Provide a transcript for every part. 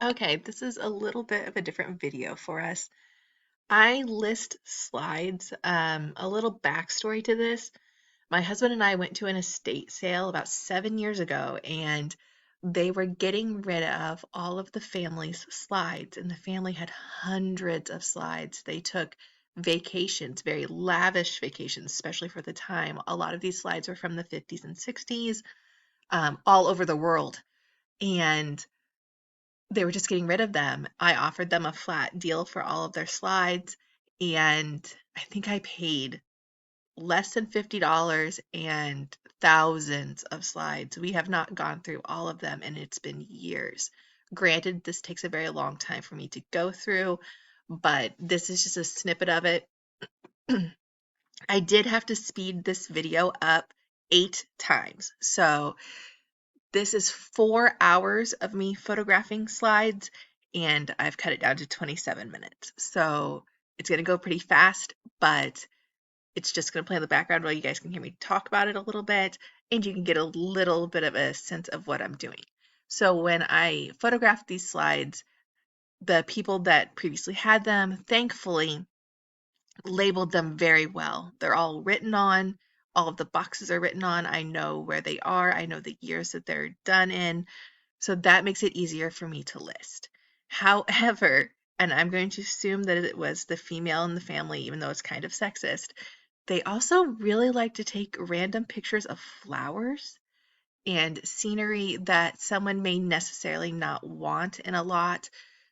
Okay, this is a little bit of a different video for us. I list slides. A little backstory to this. My husband and I went to an estate sale about 7 years ago, and they were getting rid of all of the family's slides, and the family had hundreds of slides. They took vacations, very lavish vacations, especially for the time. A lot of these slides were from the 50s and 60s, all over the world. And they were just getting rid of them. I offered them a flat deal for all of their slides, and I think I paid less than $50 and thousands of slides. We have not gone through all of them, and it's been years. Granted, this takes a very long time for me to go through, but this is just a snippet of it. I did have to speed this video up 8 times. So this is 4 hours of me photographing slides, and I've cut it down to 27 minutes. So it's going to go pretty fast, but it's just going to play in the background while you guys can hear me talk about it a little bit, and you can get a little bit of a sense of what I'm doing. So when I photographed these slides, the people that previously had them, thankfully, labeled them very well. They're all written on. All of the boxes are written on. I know where they are. I know the years that they're done in. So that makes it easier for me to list. However, and I'm going to assume that it was the female in the family, even though it's kind of sexist, they also really like to take random pictures of flowers and scenery that someone may necessarily not want in a lot.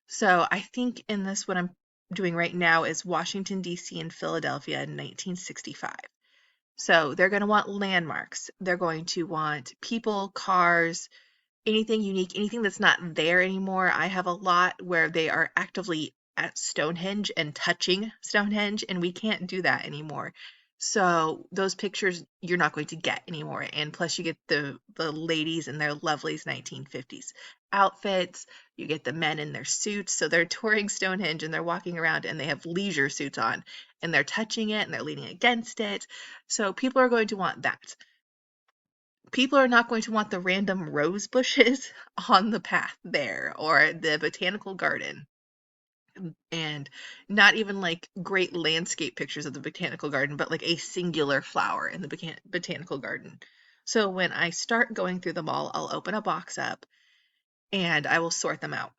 So I think in this, what I'm doing right now is Washington, D.C. and Philadelphia in 1965. So they're going to want landmarks. They're going to want people, cars, anything unique, anything that's not there anymore. I have a lot where they are actively at Stonehenge and touching Stonehenge, and we can't do that anymore. So those pictures you're not going to get anymore. And plus you get the ladies in their lovely 1950s outfits. You get the men in their suits. So they're touring Stonehenge and they're walking around and they have leisure suits on and they're touching it and they're leaning against it. So people are going to want that. People are not going to want the random rose bushes on the path there or the botanical garden, and not even like great landscape pictures of the botanical garden, but like a singular flower in the botanical garden. So when I start going through them all, I'll open a box up and I will sort them out.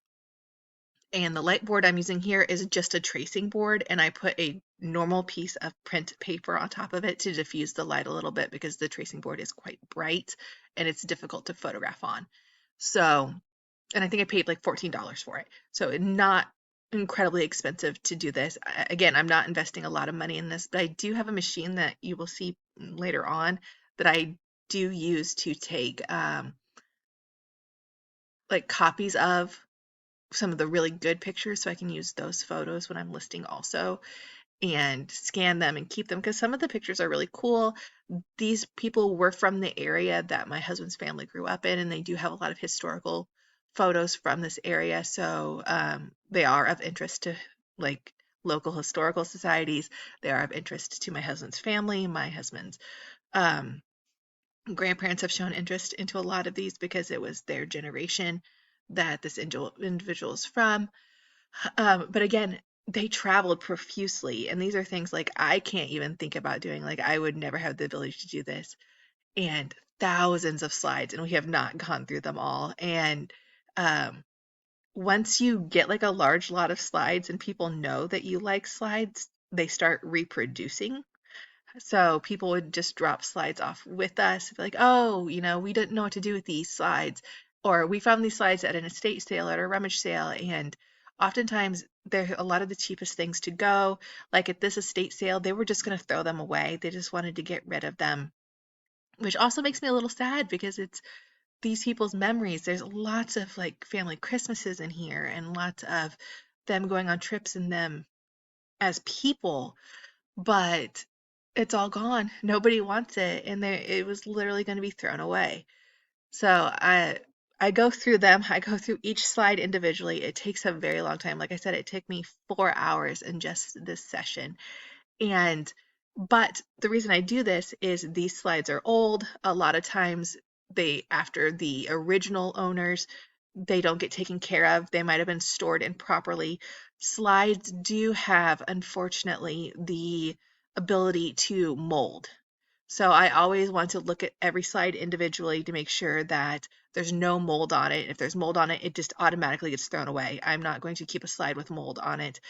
And the light board I'm using here is just a tracing board, and I put a normal piece of print paper on top of it to diffuse the light a little bit because the tracing board is quite bright and it's difficult to photograph on. So, and I think I paid like $14 for it. So not incredibly expensive to do this. Again, I'm not investing a lot of money in this, but I do have a machine that you will see later on that I do use to take like copies of some of the really good pictures so I can use those photos when I'm listing also and scan them and keep them because some of the pictures are really cool. These people were from the area that my husband's family grew up in, and they do have a lot of historical photos from this area. So they are of interest to like local historical societies. They are of interest to my husband's family. My husband's um, grandparents have shown interest into a lot of these because it was their generation that this individual is from. But again, they traveled profusely, and these are things like I can't even think about doing. Like I would never have the ability to do this. And thousands of slides, and we have not gone through them all. And um, once you get like a large lot of slides and people know that you like slides, they start reproducing. So people would just drop slides off with us, like, oh, we didn't know what to do with these slides. Or we found these slides at an estate sale, at a rummage sale, and oftentimes they're a lot of the cheapest things to go. Like at this estate sale, they were just going to throw them away. They just wanted to get rid of them, which also makes me a little sad because it's these people's memories. There's lots of like family Christmases in here and lots of them going on trips and them as people, but it's all gone. Nobody wants it, and it was literally going to be thrown away. So I go through them. I go through each slide individually. It takes a very long time. Like I said, it took me 4 hours in just this session. And but the reason I do this is these slides are old. A lot of times they after the original owners they don't get taken care of. They might have been stored improperly. Slides do have, unfortunately, the ability to mold. So I always want to look at every slide individually to make sure that there's no mold on it. If there's mold on it, it just automatically gets thrown away. I'm not going to keep a slide with mold on it.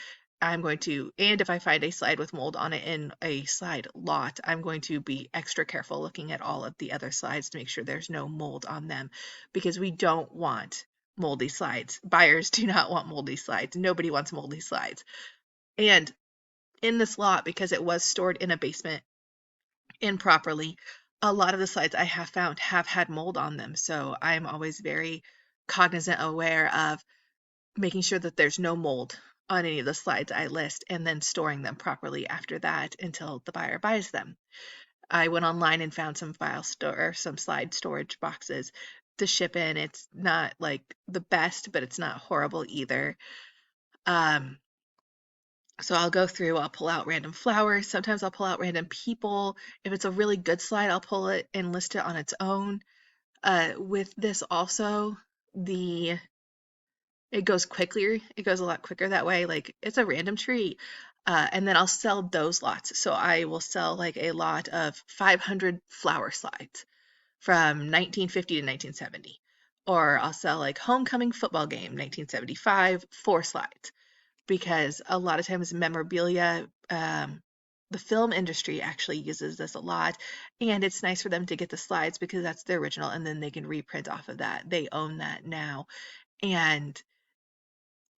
I'm going to, and if I find a slide with mold on it in a slide lot, I'm going to be extra careful looking at all of the other slides to make sure there's no mold on them, because we don't want moldy slides. Buyers do not want moldy slides. Nobody wants moldy slides. And in this lot, because it was stored in a basement improperly, a lot of the slides I have found have had mold on them. So I'm always very cognizant, aware of making sure that there's no mold on any of the slides I list, and then storing them properly after that until the buyer buys them. I went online and found some some slide storage boxes to ship in. It's not like the best, but it's not horrible either. Um, so I'll go through, I'll pull out random flowers. Sometimes I'll pull out random people. If it's a really good slide, I'll pull it and list it on its own. With this also, the it goes quickly. It goes a lot quicker that way. Like, it's a random tree. And then I'll sell those lots. So I will sell like a lot of 500 flower slides from 1950 to 1970. Or I'll sell like homecoming football game, 1975, 4 slides. Because a lot of times memorabilia, the film industry actually uses this a lot. And it's nice for them to get the slides because that's the original, and then they can reprint off of that. They own that now. And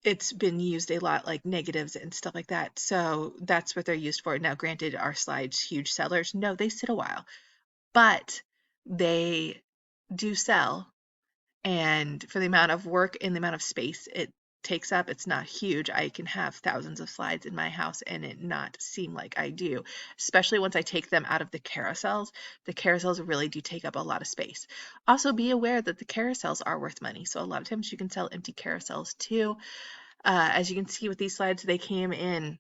it's been used a lot, like negatives and stuff like that. So that's what they're used for. Now, granted, are slides huge sellers? No, they sit a while, but they do sell. And for the amount of work and the amount of space it takes up, it's not huge. I can have thousands of slides in my house and it not seem like I do, especially once I take them out of the carousels. The carousels really do take up a lot of space. Also, be aware that the carousels are worth money. So a lot of times you can sell empty carousels too. As you can see with these slides, they came in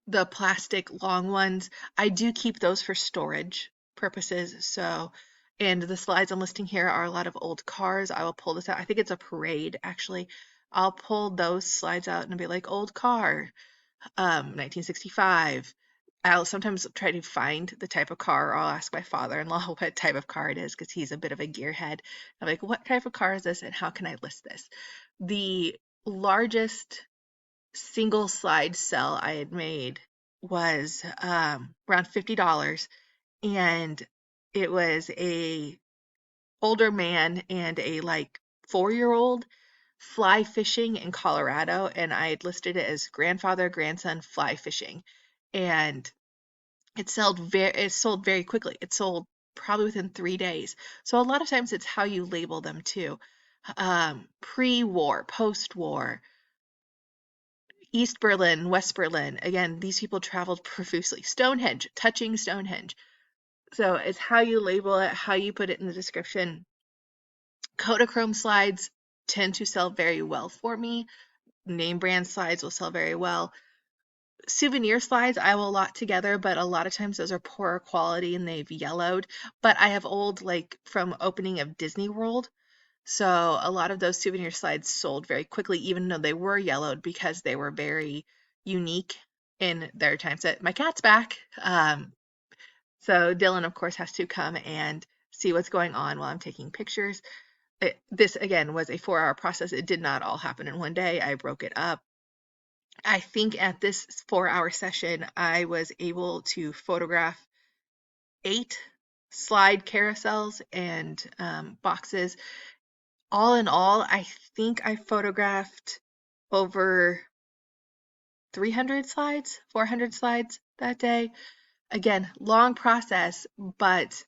the plastic long ones. I do keep those for storage purposes. So, and the slides I'm listing here are a lot of old cars. I will pull this out. I think it's a parade, actually. I'll pull those slides out and be like, old car, 1965. I'll sometimes try to find the type of car, or I'll ask my father-in-law what type of car it is because he's a bit of a gearhead. I'm like, what type of car is this and how can I list this? The largest single slide sell I had made was around $50, and it was a older man and a like 4-year-old fly fishing in Colorado, and I had listed it as grandfather grandson fly fishing, and it sold very quickly. It sold probably within 3 days. So a lot of times it's how you label them too. Pre-war, post-war, East Berlin, West Berlin. Again, these people traveled profusely. Stonehenge, touching Stonehenge. So it's how you label it, how you put it in the description. Kodachrome slides tend to sell very well for me. Name brand slides will sell very well. Souvenir slides I will lot together, but a lot of times those are poorer quality and they've yellowed. But I have old, like from opening of Disney World. So a lot of those souvenir slides sold very quickly, even though they were yellowed, because they were very unique in their time set. My cat's back. So Dylan, of course, has to come and see what's going on while I'm taking pictures. This, again, was a 4-hour process. It did not all happen in one day. I broke it up. I think at this 4-hour session, I was able to photograph 8 slide carousels and boxes. All in all, I think I photographed over 300 slides, 400 slides that day. Again, long process, but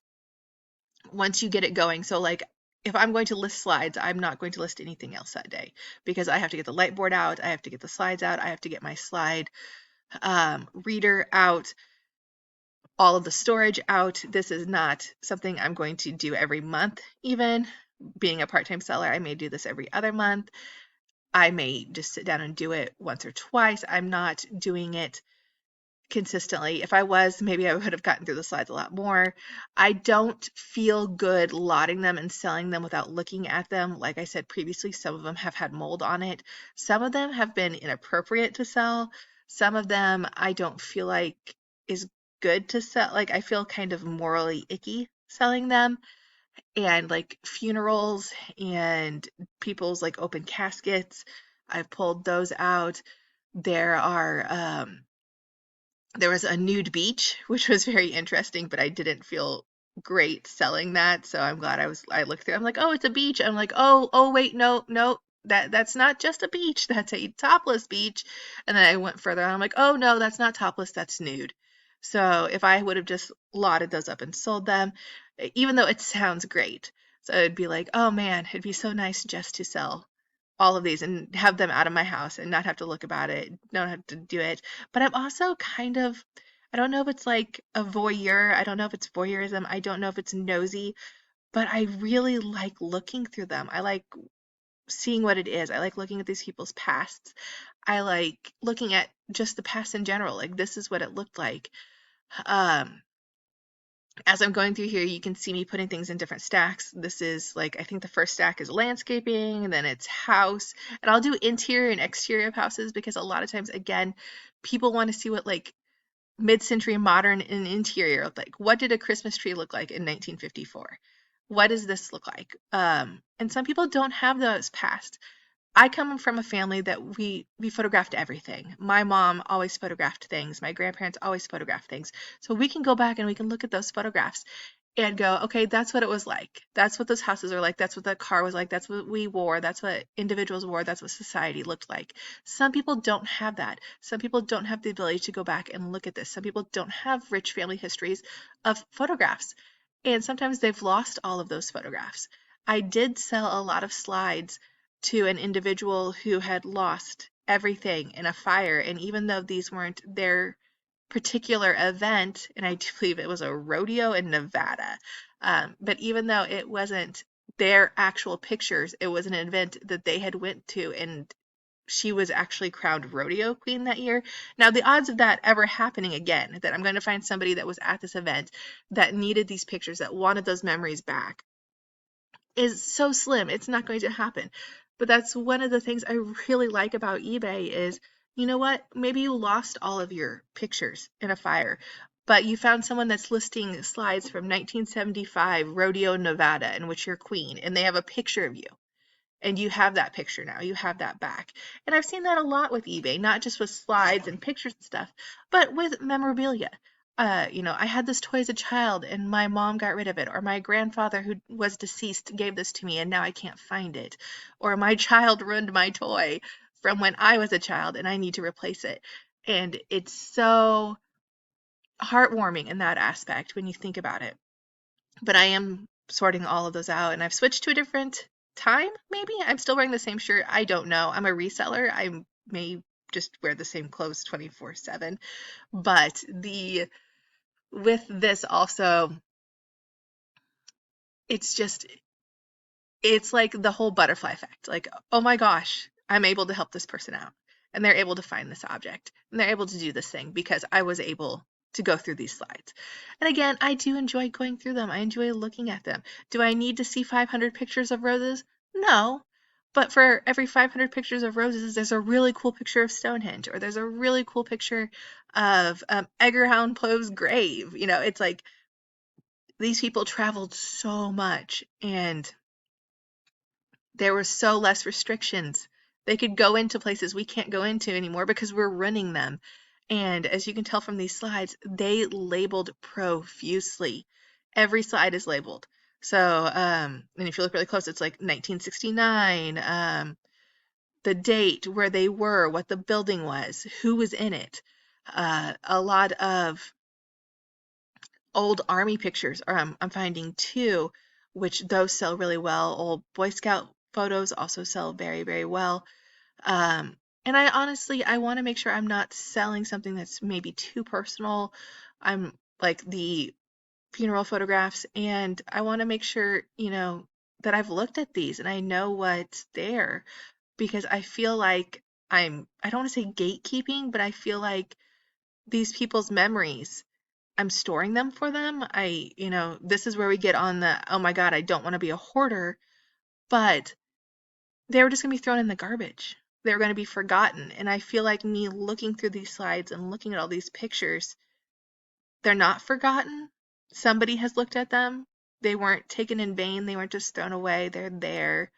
once you get it going, so like if I'm going to list slides, I'm not going to list anything else that day because I have to get the light board out, I have to get the slides out, I have to get my slide reader out, all of the storage out. This is not something I'm going to do every month, even. Being a part-time seller, I may do this every other month. I may just sit down and do it once or twice. I'm not doing it consistently. If I was, maybe I would have gotten through the slides a lot more. I don't feel good lotting them and selling them without looking at them. Like I said previously, some of them have had mold on it. Some of them have been inappropriate to sell. Some of them I don't feel like is good to sell. Like I feel kind of morally icky selling them. And like funerals and people's like open caskets, I've pulled those out. There are there was a nude beach, which was very interesting, but I didn't feel great selling that. So I'm glad I looked through. I'm like, oh, it's a beach. I'm like, oh wait, no, no, that's not just a beach. That's a topless beach. And then I went further and I'm like, oh no, that's not topless, that's nude. So if I would have just lotted those up and sold them, even though it sounds great. So it'd be like, oh man, it'd be so nice just to sell all of these and have them out of my house and not have to look about it, don't have to do it. But I'm also kind of, I don't know if it's like a voyeur. I don't know if it's voyeurism. I don't know if it's nosy, but I really like looking through them. I like seeing what it is. I like looking at these people's pasts. I like looking at just the past in general. Like this is what it looked like. Um, as I'm going through here, you can see me putting things in different stacks. This is like, I think the first stack is landscaping, and then it's house. And I'll do interior and exterior of houses because a lot of times, again, people want to see what like mid-century modern and interior look like. What did a Christmas tree look like in 1954? What does this look like? And some people don't have those past. I come from a family that we photographed everything. My mom always photographed things. My grandparents always photographed things. So we can go back and we can look at those photographs and go, okay, that's what it was like. That's what those houses are like. That's what the car was like. That's what we wore. That's what individuals wore. That's what society looked like. Some people don't have that. Some people don't have the ability to go back and look at this. Some people don't have rich family histories of photographs. And sometimes they've lost all of those photographs. I did sell a lot of slides to an individual who had lost everything in a fire. And even though these weren't their particular event, and I do believe it was a rodeo in Nevada, but even though it wasn't their actual pictures, it was an event that they had went to, and she was actually crowned rodeo queen that year. Now, the odds of that ever happening again, that I'm going to find somebody that was at this event that needed these pictures, that wanted those memories back, is so slim. It's not going to happen. But that's one of the things I really like about eBay is, you know what? Maybe you lost all of your pictures in a fire, but you found someone that's listing slides from 1975 Rodeo, Nevada, in which you're queen, and they have a picture of you and you have that picture now, you have that back. And I've seen that a lot with eBay, not just with slides and pictures and stuff, but with memorabilia. I had this toy as a child and my mom got rid of it, or my grandfather who was deceased gave this to me and now I can't find it, or my child ruined my toy from when I was a child and I need to replace it. And it's so heartwarming in that aspect when you think about it. But I am sorting all of those out and I've switched to a different time, maybe. I'm still wearing the same shirt. I don't know. I'm a reseller. I may just wear the same clothes 24/7. But the with this also, it's just it's like the whole butterfly effect. Like, oh my gosh, I'm able to help this person out. And they're able to find this object. And they're able to do this thing because I was able to go through these slides. And again, I do enjoy going through them. I enjoy looking at them. Do I need to see 500 pictures of roses? No. But for every 500 pictures of roses, there's a really cool picture of Stonehenge, or there's a really cool picture of Edgar Allan Poe's grave. It's like these people traveled so much and there were so less restrictions. They could go into places we can't go into anymore because we're running them. And as you can tell from these slides, they labeled profusely. Every slide is labeled. So, and if you look really close, it's like 1969, the date, where they were, what the building was, who was in it. A lot of old army pictures I'm finding too, which those sell really well. Old Boy Scout photos also sell very, very well. And I want to make sure I'm not selling something that's maybe too personal. I'm like the funeral photographs, and I want to make sure, that I've looked at these and I know what's there because I feel like I don't want to say gatekeeping, but I feel like these people's memories. I'm storing them for them. This is where we get on the, oh my God, I don't want to be a hoarder, but they were just going to be thrown in the garbage. They were going to be forgotten. And I feel like me looking through these slides and looking at all these pictures, they're not forgotten. Somebody has looked at them. They weren't taken in vain. They weren't just thrown away. They're there.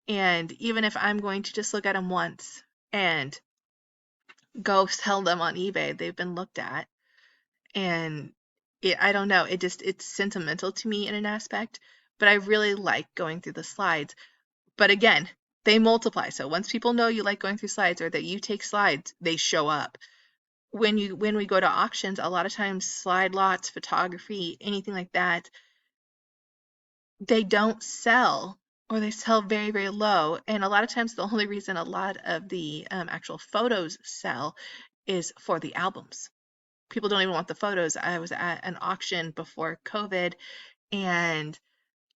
And even if I'm going to just look at them once and go sell them on eBay, they've been looked at. And I don't know, it's sentimental to me in an aspect, but I really like going through the slides. But again, they multiply. So once people know you like going through slides or that you take slides, they show up. When we go to auctions, a lot of times slide lots, photography, anything like that, they don't sell or they sell very, very low. And a lot of times the only reason a lot of the actual photos sell is for the albums. People don't even want the photos. I was at an auction before COVID, and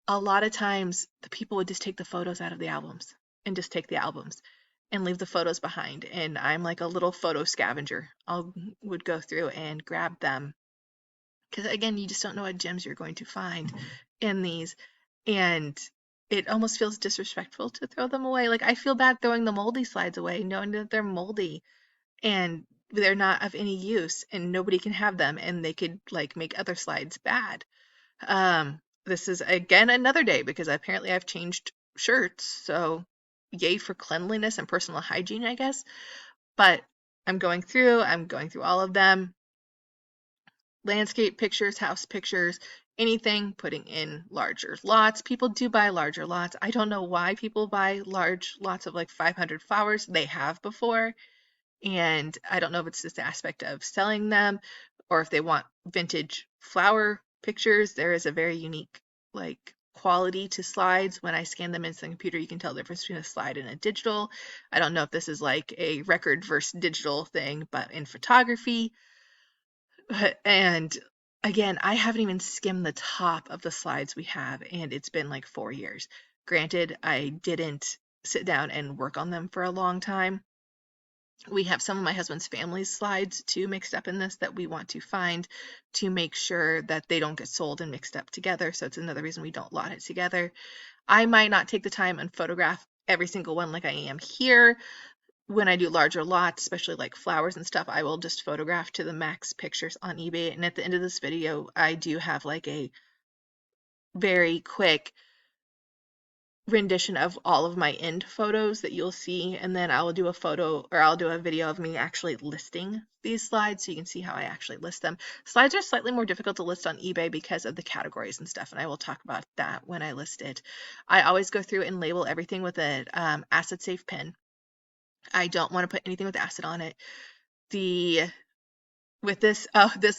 a lot of times the people would just take the photos out of the albums and just take the albums and leave the photos behind. And I'm like a little photo scavenger. I would go through and grab them because again, you just don't know what gems you're going to find in these. And it almost feels disrespectful to throw them away. Like I feel bad throwing the moldy slides away, knowing that they're moldy and they're not of any use and nobody can have them and they could like make other slides bad. This is again another day because apparently I've changed shirts, so yay for cleanliness and personal hygiene, I guess. But I'm going through all of them. Landscape pictures, house pictures, anything, putting in larger lots. People do buy larger lots. I don't know why people buy large lots of like 500 flowers. They have before. And I don't know if it's this aspect of selling them or if they want vintage flower pictures. There is a very unique like quality to slides. When I scan them into the computer, you can tell the difference between a slide and a digital. I don't know if this is like a record versus digital thing, but in photography. And again, I haven't even skimmed the top of the slides we have, and it's been like 4 years. Granted, I didn't sit down and work on them for a long time. We have some of my husband's family's slides too mixed up in this that we want to find to make sure that they don't get sold and mixed up together. So it's another reason we don't lot it together. I might not take the time and photograph every single one like I am here. When I do larger lots, especially like flowers and stuff, I will just photograph to the max pictures on eBay. And at the end of this video, I do have like a very quick rendition of all of my end photos that you'll see, and then I'll do a photo or I'll do a video of me actually listing these slides so you can see how I actually list them. Slides are slightly more difficult to list on eBay because of the categories and stuff, and I will talk about that when I list it. I always go through and label everything with an acid safe pen. I don't want to put anything with acid on it. This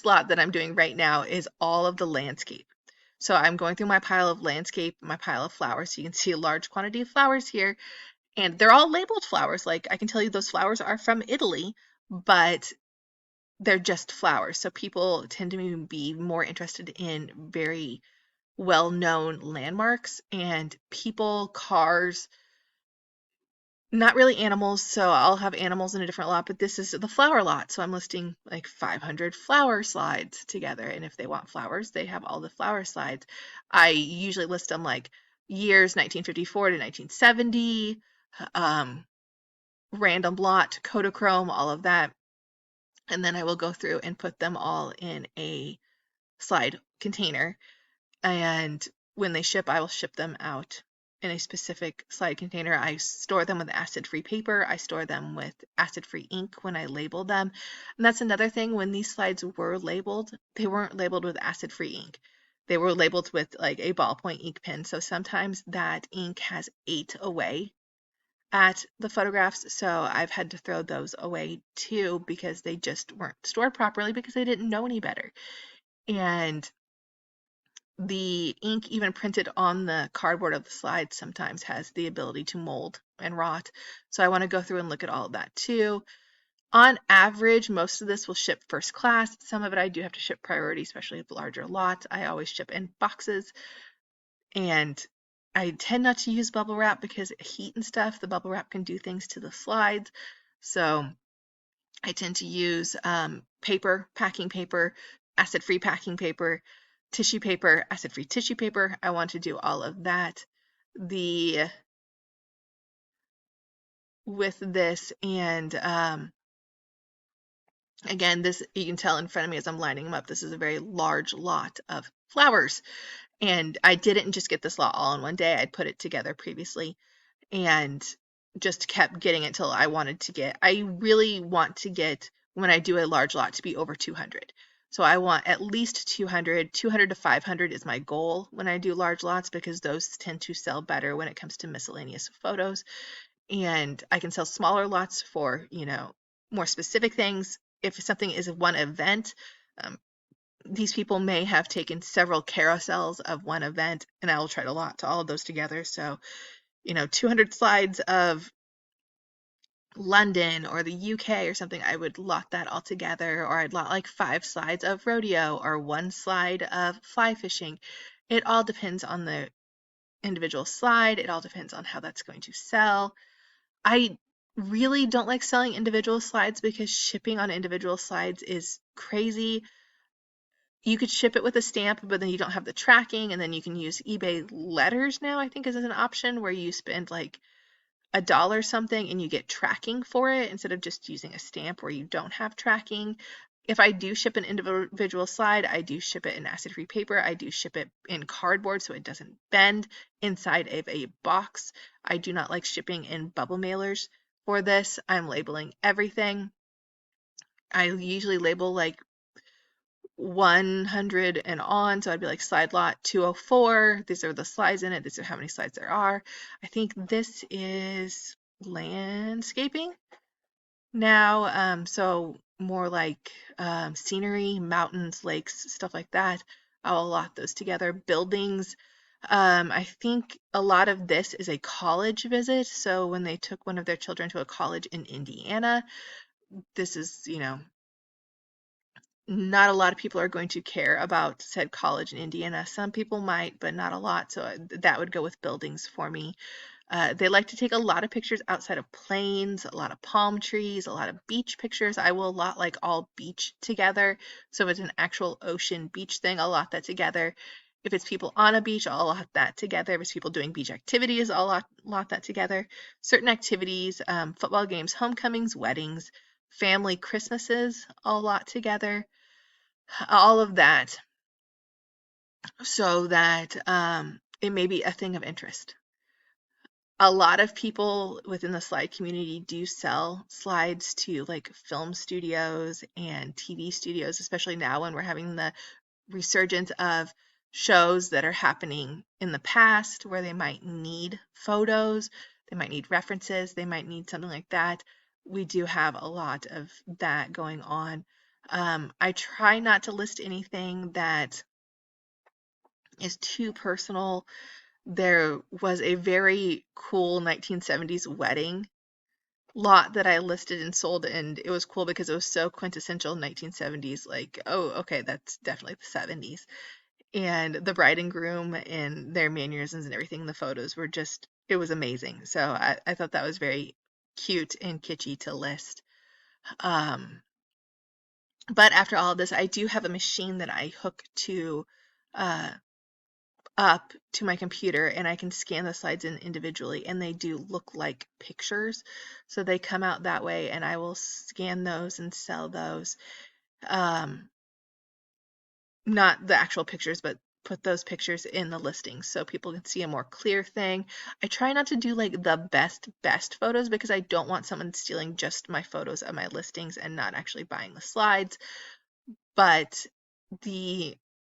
lot that I'm doing right now is all of the landscape. So I'm going through my pile of landscape, my pile of flowers. So you can see a large quantity of flowers here, and they're all labeled flowers. Like I can tell you those flowers are from Italy, but they're just flowers. So people tend to be more interested in very well-known landmarks and people, cars, not really animals, so I'll have animals in a different lot, but this is the flower lot. So I'm listing like 500 flower slides together. And if they want flowers, they have all the flower slides. I usually list them like years 1954 to 1970, um, random lot, Kodachrome, all of that. And then I will go through and put them all in a slide container. And when they ship, I will ship them out in a specific slide container. I store them with acid-free paper. I store them with acid-free ink when I label them. And that's another thing. When these slides were labeled, they weren't labeled with acid-free ink. They were labeled with like a ballpoint ink pen. So sometimes that ink has ate away at the photographs. So I've had to throw those away too because they just weren't stored properly because they didn't know any better. And the ink even printed on the cardboard of the slides sometimes has the ability to mold and rot. So I want to go through and look at all of that too. On average, most of this will ship first class. Some of it I do have to ship priority, especially with larger lots. I always ship in boxes. And I tend not to use bubble wrap because heat and stuff, the bubble wrap can do things to the slides. So I tend to use paper, packing paper, acid-free packing paper, tissue paper, acid-free tissue paper. I want to do all of that. The with this and again, this you can tell in front of me as I'm lining them up. This is a very large lot of flowers, and I didn't just get this lot all in one day. I'd put it together previously and just kept getting it till I wanted to get. I really want to get when I do a large lot to be over 200. So I want at least 200. 200 to 500 is my goal when I do large lots because those tend to sell better when it comes to miscellaneous photos. And I can sell smaller lots for, more specific things. If something is one event, um, these people may have taken several carousels of one event, and I will try to lot to all of those together. So, 200 slides of London or the UK or something, I would lot that all together, or I'd lot like 5 slides of rodeo or 1 slide of fly fishing. It all depends on the individual slide. It all depends on how that's going to sell. I really don't like selling individual slides because shipping on individual slides is crazy. You could ship it with a stamp, but then you don't have the tracking, and then you can use eBay letters now, I think is an option where you spend like $1 something and you get tracking for it instead of just using a stamp where you don't have tracking. If I do ship an individual slide, I do ship it in acid-free paper. I do ship it in cardboard so it doesn't bend inside of a box. I do not like shipping in bubble mailers for this. I'm labeling everything. I usually label like 100 and on, so I'd be like slide lot 204. These are the slides in it. These are how many slides there are. I think this is landscaping now, so more like scenery, mountains, lakes, stuff like that. I'll lot those together. Buildings. I think a lot of this is a college visit. So when they took one of their children to a college in Indiana, this is, not a lot of people are going to care about said college in Indiana. Some people might, but not a lot. So that would go with buildings for me. They like to take a lot of pictures outside of planes, a lot of palm trees, a lot of beach pictures. I will lot like all beach together. So if it's an actual ocean beach thing, I'll lot that together. If it's people on a beach, I'll lot that together. If it's people doing beach activities, I'll lot that together. Certain activities, football games, homecomings, weddings, family Christmases, I'll lot together. All of that so that it may be a thing of interest. A lot of people within the slide community do sell slides to like film studios and TV studios, especially now when we're having the resurgence of shows that are happening in the past where they might need photos, they might need references, they might need something like that. We do have a lot of that going on. I try not to list anything that is too personal. There was a very cool 1970s wedding lot that I listed and sold, and it was cool because it was so quintessential 1970s. Like, oh, okay, that's definitely the 70s. And the bride and groom and their mannerisms and everything, the photos were just, it was amazing. So I thought that was very cute and kitschy to list. Um, but after all of this, I do have a machine that I hook to uh, up to my computer and I can scan the slides in individually and they do look like pictures. So they come out that way and I will scan those and sell those. Um, Not the actual pictures, but put those pictures in the listings so people can see a more clear thing. I try not to do like the best photos because I don't want someone stealing just my photos of my listings and not actually buying the slides. But the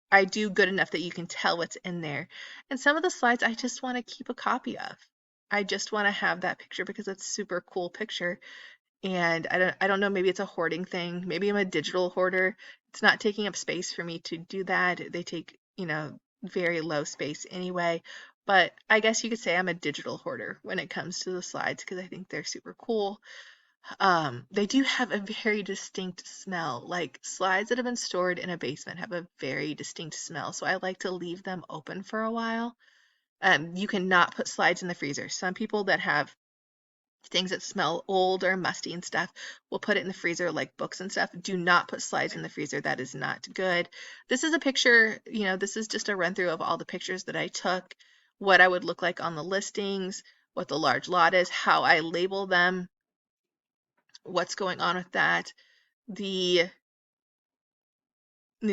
I do good enough that you can tell what's in there. And some of the slides I just want to keep a copy of. I just want to have that picture because it's a super cool picture. And I don't know, maybe it's a hoarding thing. Maybe I'm a digital hoarder. It's not taking up space for me to do that. They take, very low space anyway. But I guess you could say I'm a digital hoarder when it comes to the slides because I think they're super cool. They do have a very distinct smell. Like slides that have been stored in a basement have a very distinct smell, so I like to leave them open for a while. You cannot put slides in the freezer. Some people that have things that smell old or musty and stuff. We'll put it in the freezer like books and stuff. Do not put slides in the freezer. That is not good. This is a picture, this is just a run through of all the pictures that I took, what I would look like on the listings, what the large lot is, how I label them, what's going on with that. These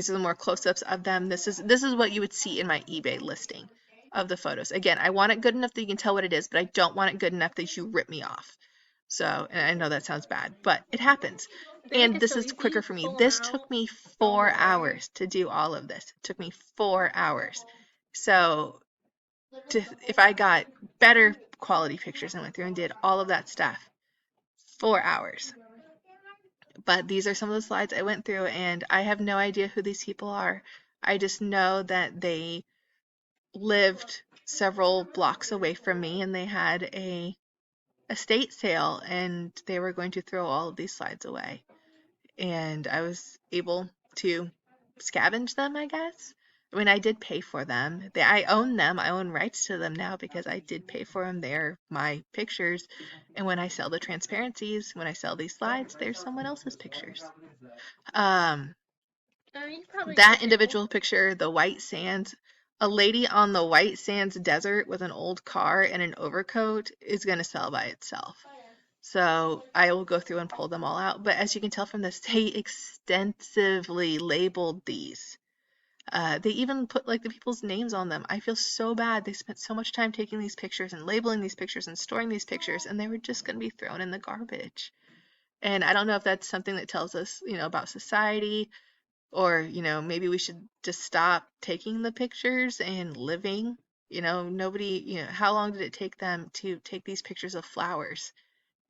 are the more close-ups of them. This is what you would see in my eBay listing of the photos. Again, I want it good enough that you can tell what it is, but I don't want it good enough that you rip me off. So, and I know that sounds bad, but it happens. And this is quicker for me. This took me 4 hours to do all of this. It took me 4 hours. So, if I got better quality pictures and went through and did all of that stuff, 4 hours. But these are some of the slides I went through, and I have no idea who these people are. I just know that they lived several blocks away from me, and they had a estate sale, and they were going to throw all of these slides away. And I was able to scavenge them, I guess. I mean, I did pay for them. I own them. I own rights to them now because I did pay for them. They're my pictures. And when I sell the transparencies, when I sell these slides, they're someone else's pictures. That individual picture, the white sands, a lady on the white sands desert with an old car and an overcoat is going to sell by itself. So I will go through and pull them all out. But as you can tell from this, they extensively labeled these. They even put like the people's names on them. I feel so bad. They spent so much time taking these pictures and labeling these pictures and storing these pictures, and they were just going to be thrown in the garbage. And I don't know if that's something that tells us, about society, or, maybe we should just stop taking the pictures and living. Nobody, how long did it take them to take these pictures of flowers?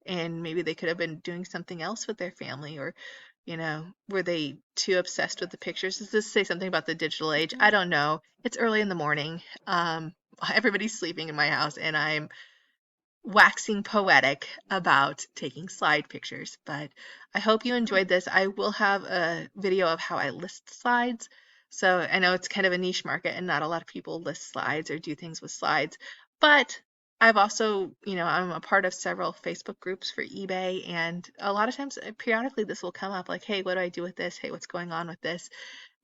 And maybe they could have been doing something else with their family, or were they too obsessed with the pictures? Does this say something about the digital age? I don't know. It's early in the morning. Everybody's sleeping in my house, and I'm waxing poetic about taking slide pictures. But I hope you enjoyed this. I will have a video of how I list slides. So I know it's kind of a niche market and not a lot of people list slides or do things with slides, but I've also, I'm a part of several Facebook groups for eBay, and a lot of times, periodically, this will come up like, hey, what do I do with this? Hey, what's going on with this?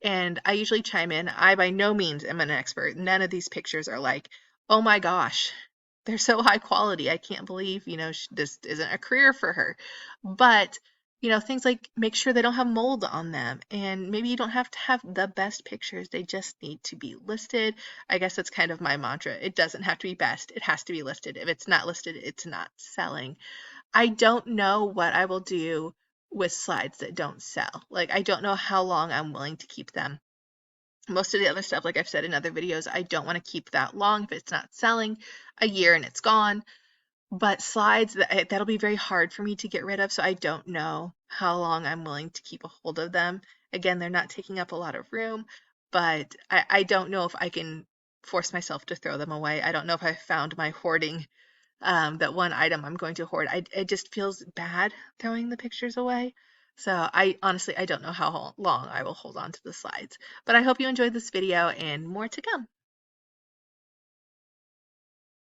And I usually chime in. I by no means am an expert. None of these pictures are like, oh my gosh, they're so high quality. I can't believe, this isn't a career for her. But, things like make sure they don't have mold on them. And maybe you don't have to have the best pictures. They just need to be listed. I guess that's kind of my mantra. It doesn't have to be best. It has to be listed. If it's not listed, it's not selling. I don't know what I will do with slides that don't sell. Like, I don't know how long I'm willing to keep them. Most of the other stuff, like I've said in other videos, I don't want to keep that long if it's not selling, a year and it's gone. But slides, that'll be very hard for me to get rid of, so I don't know how long I'm willing to keep a hold of them. Again, they're not taking up a lot of room, but I don't know if I can force myself to throw them away. I don't know if I found my hoarding, that one item I'm going to hoard. It just feels bad throwing the pictures away. So I honestly, I don't know how long I will hold on to the slides. But I hope you enjoyed this video, and more to come.